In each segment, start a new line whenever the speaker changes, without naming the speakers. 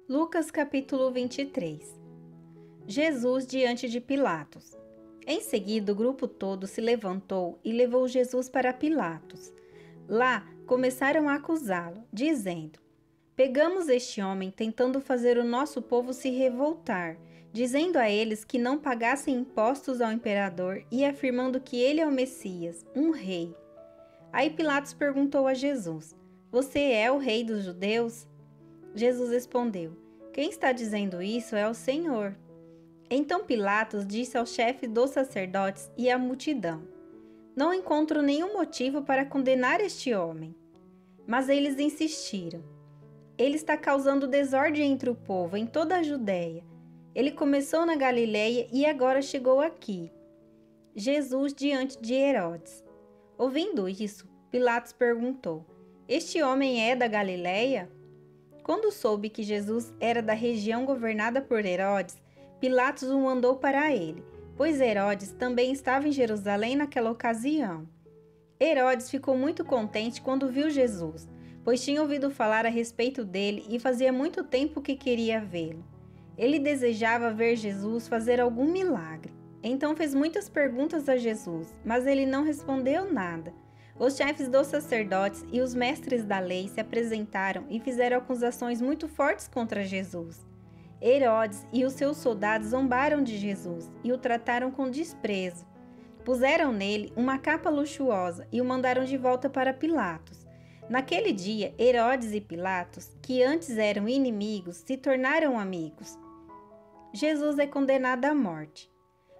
Lucas capítulo 23. Jesus diante de Pilatos. Em seguida, o grupo todo se levantou e levou Jesus para Pilatos. Lá, começaram a acusá-lo, dizendo: Pegamos este homem tentando fazer o nosso povo se revoltar, dizendo a eles que não pagassem impostos ao imperador e afirmando que ele é o Messias, um rei. Aí Pilatos perguntou a Jesus: Você é o rei dos judeus? Jesus respondeu: Quem está dizendo isso é o Senhor. Então Pilatos disse ao chefe dos sacerdotes e à multidão: Não encontro nenhum motivo para condenar este homem. Mas eles insistiram: Ele está causando desordem entre o povo em toda a Judéia. Ele começou na Galileia e agora chegou aqui. Jesus diante de Herodes. Ouvindo isso, Pilatos perguntou: Este homem é da Galileia? Quando soube que Jesus era da região governada por Herodes, Pilatos o mandou para ele, pois Herodes também estava em Jerusalém naquela ocasião. Herodes ficou muito contente quando viu Jesus, pois tinha ouvido falar a respeito dele e fazia muito tempo que queria vê-lo. Ele desejava ver Jesus fazer algum milagre. Então fez muitas perguntas a Jesus, mas ele não respondeu nada. Os chefes dos sacerdotes e os mestres da lei se apresentaram e fizeram acusações muito fortes contra Jesus. Herodes e os seus soldados zombaram de Jesus e o trataram com desprezo. Puseram nele uma capa luxuosa e o mandaram de volta para Pilatos. Naquele dia, Herodes e Pilatos, que antes eram inimigos, se tornaram amigos. Jesus é condenado à morte.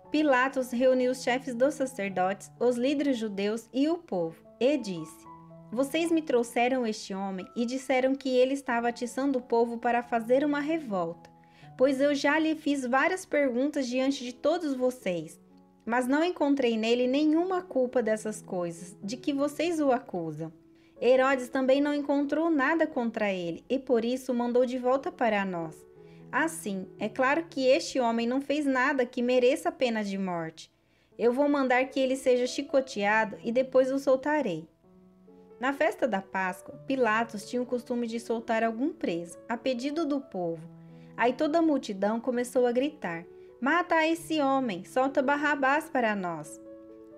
Pilatos reuniu os chefes dos sacerdotes, os líderes judeus e o povo, e disse: Vocês me trouxeram este homem e disseram que ele estava atiçando o povo para fazer uma revolta, pois eu já lhe fiz várias perguntas diante de todos vocês, mas não encontrei nele nenhuma culpa dessas coisas, de que vocês o acusam. Herodes também não encontrou nada contra ele e por isso o mandou de volta para nós. Assim, é claro que este homem não fez nada que mereça a pena de morte. Eu vou mandar que ele seja chicoteado e depois o soltarei. Na festa da Páscoa, Pilatos tinha o costume de soltar algum preso, a pedido do povo. Aí toda a multidão começou a gritar: Mata esse homem, solta Barrabás para nós.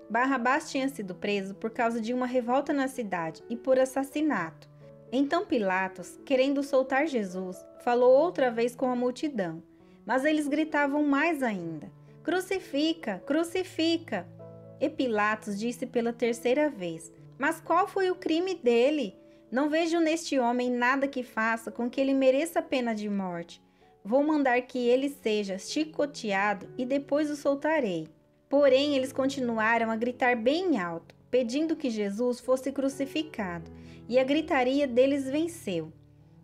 Barrabás tinha sido preso por causa de uma revolta na cidade e por assassinato. Então Pilatos, querendo soltar Jesus, falou outra vez com a multidão, mas eles gritavam mais ainda: Crucifica, crucifica! E Pilatos disse pela terceira vez: Mas qual foi o crime dele? Não vejo neste homem nada que faça com que ele mereça a pena de morte. Vou mandar que ele seja chicoteado e depois o soltarei. Porém, eles continuaram a gritar bem alto, pedindo que Jesus fosse crucificado, e a gritaria deles venceu.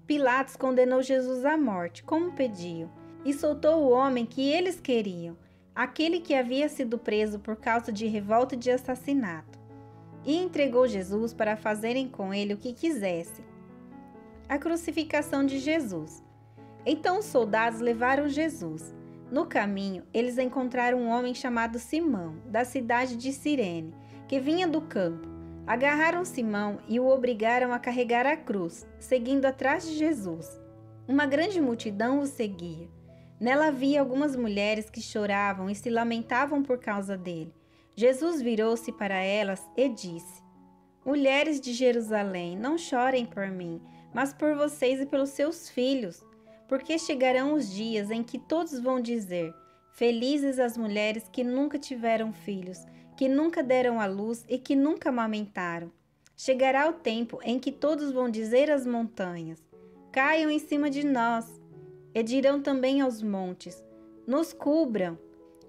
Pilatos condenou Jesus à morte, como pediam, e soltou o homem que eles queriam, aquele que havia sido preso por causa de revolta e de assassinato, e entregou Jesus para fazerem com ele o que quisessem. A crucificação de Jesus. Então os soldados levaram Jesus. No caminho, eles encontraram um homem chamado Simão, da cidade de Cirene, que vinha do campo. Agarraram Simão e o obrigaram a carregar a cruz, seguindo atrás de Jesus. Uma grande multidão o seguia. Nela havia algumas mulheres que choravam e se lamentavam por causa dele. Jesus virou-se para elas e disse: Mulheres de Jerusalém, não chorem por mim, mas por vocês e pelos seus filhos. Porque chegarão os dias em que todos vão dizer: Felizes as mulheres que nunca tiveram filhos, que nunca deram à luz e que nunca amamentaram. Chegará o tempo em que todos vão dizer às montanhas: Caiam em cima de nós. E dirão também aos montes: Nos cubram.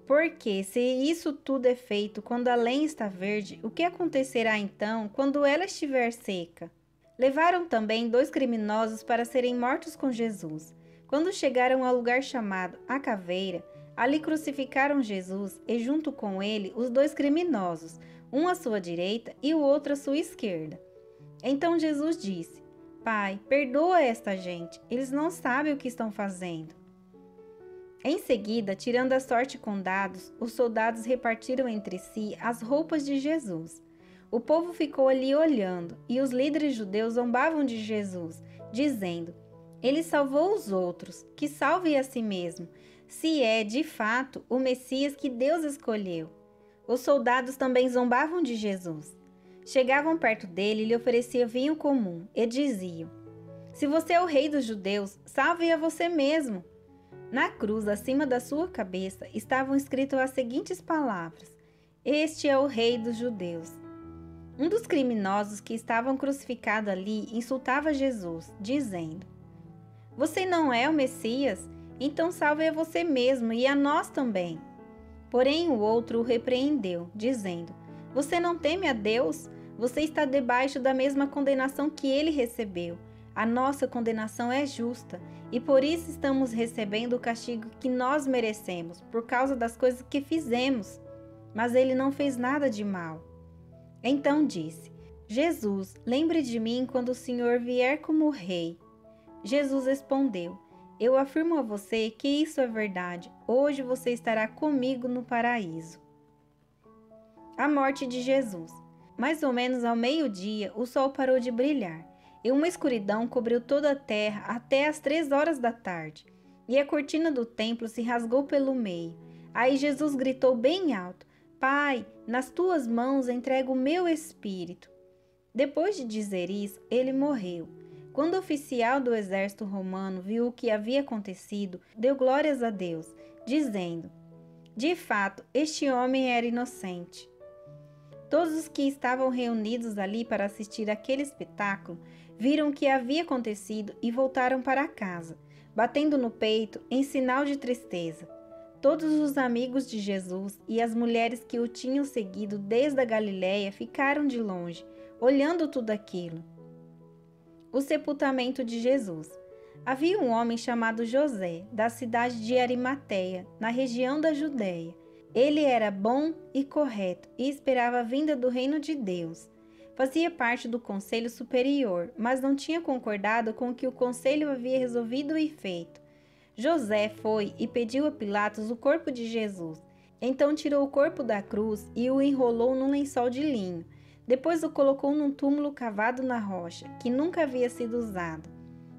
Porque se isso tudo é feito quando a lenha está verde, o que acontecerá então quando ela estiver seca? Levaram também 2 criminosos para serem mortos com Jesus. Quando chegaram ao lugar chamado A Caveira, ali crucificaram Jesus e junto com ele os 2 criminosos, um à sua direita e o outro à sua esquerda. Então Jesus disse: Pai, perdoa esta gente, eles não sabem o que estão fazendo. Em seguida, tirando a sorte com dados, os soldados repartiram entre si as roupas de Jesus. O povo ficou ali olhando, e os líderes judeus zombavam de Jesus, dizendo: Ele salvou os outros, que salve a si mesmo, se é, de fato, o Messias que Deus escolheu. Os soldados também zombavam de Jesus. Chegavam perto dele e lhe ofereciam vinho comum e diziam: Se você é o rei dos judeus, salve a você mesmo. Na cruz, acima da sua cabeça, estavam escritas as seguintes palavras: Este é o rei dos judeus. Um dos criminosos que estavam crucificados ali insultava Jesus, dizendo: Você não é o Messias? Então salve a você mesmo e a nós também. Porém o outro o repreendeu, dizendo: Você não teme a Deus? Você está debaixo da mesma condenação que ele recebeu. A nossa condenação é justa, e por isso estamos recebendo o castigo que nós merecemos, por causa das coisas que fizemos. Mas ele não fez nada de mal. Então disse: Jesus, lembre de mim quando o Senhor vier como rei. Jesus respondeu: Eu afirmo a você que isso é verdade. Hoje você estará comigo no paraíso. A morte de Jesus. Mais ou menos ao meio-dia, o sol parou de brilhar, e uma escuridão cobriu toda a terra até às 3 horas da tarde. E a cortina do templo se rasgou pelo meio. Aí Jesus gritou bem alto: Pai, nas tuas mãos entrego o meu espírito. Depois de dizer isso, ele morreu. Quando o oficial do exército romano viu o que havia acontecido, deu glórias a Deus, dizendo: De fato, este homem era inocente. Todos os que estavam reunidos ali para assistir aquele espetáculo viram o que havia acontecido e voltaram para casa, batendo no peito em sinal de tristeza. Todos os amigos de Jesus e as mulheres que o tinham seguido desde a Galiléia ficaram de longe, olhando tudo aquilo. O sepultamento de Jesus. Havia um homem chamado José, da cidade de Arimateia, na região da Judéia. Ele era bom e correto e esperava a vinda do reino de Deus. Fazia parte do conselho superior, mas não tinha concordado com o que o conselho havia resolvido e feito. José foi e pediu a Pilatos o corpo de Jesus. Então tirou o corpo da cruz e o enrolou num lençol de linho. Depois o colocou num túmulo cavado na rocha, que nunca havia sido usado.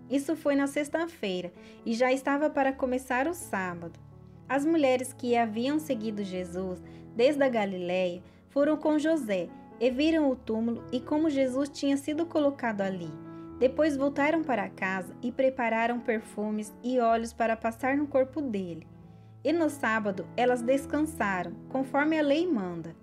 Isso foi na sexta-feira e já estava para começar o sábado. As mulheres que haviam seguido Jesus desde a Galiléia foram com José e viram o túmulo e como Jesus tinha sido colocado ali. Depois voltaram para casa e prepararam perfumes e óleos para passar no corpo dele. E no sábado elas descansaram, conforme a lei manda.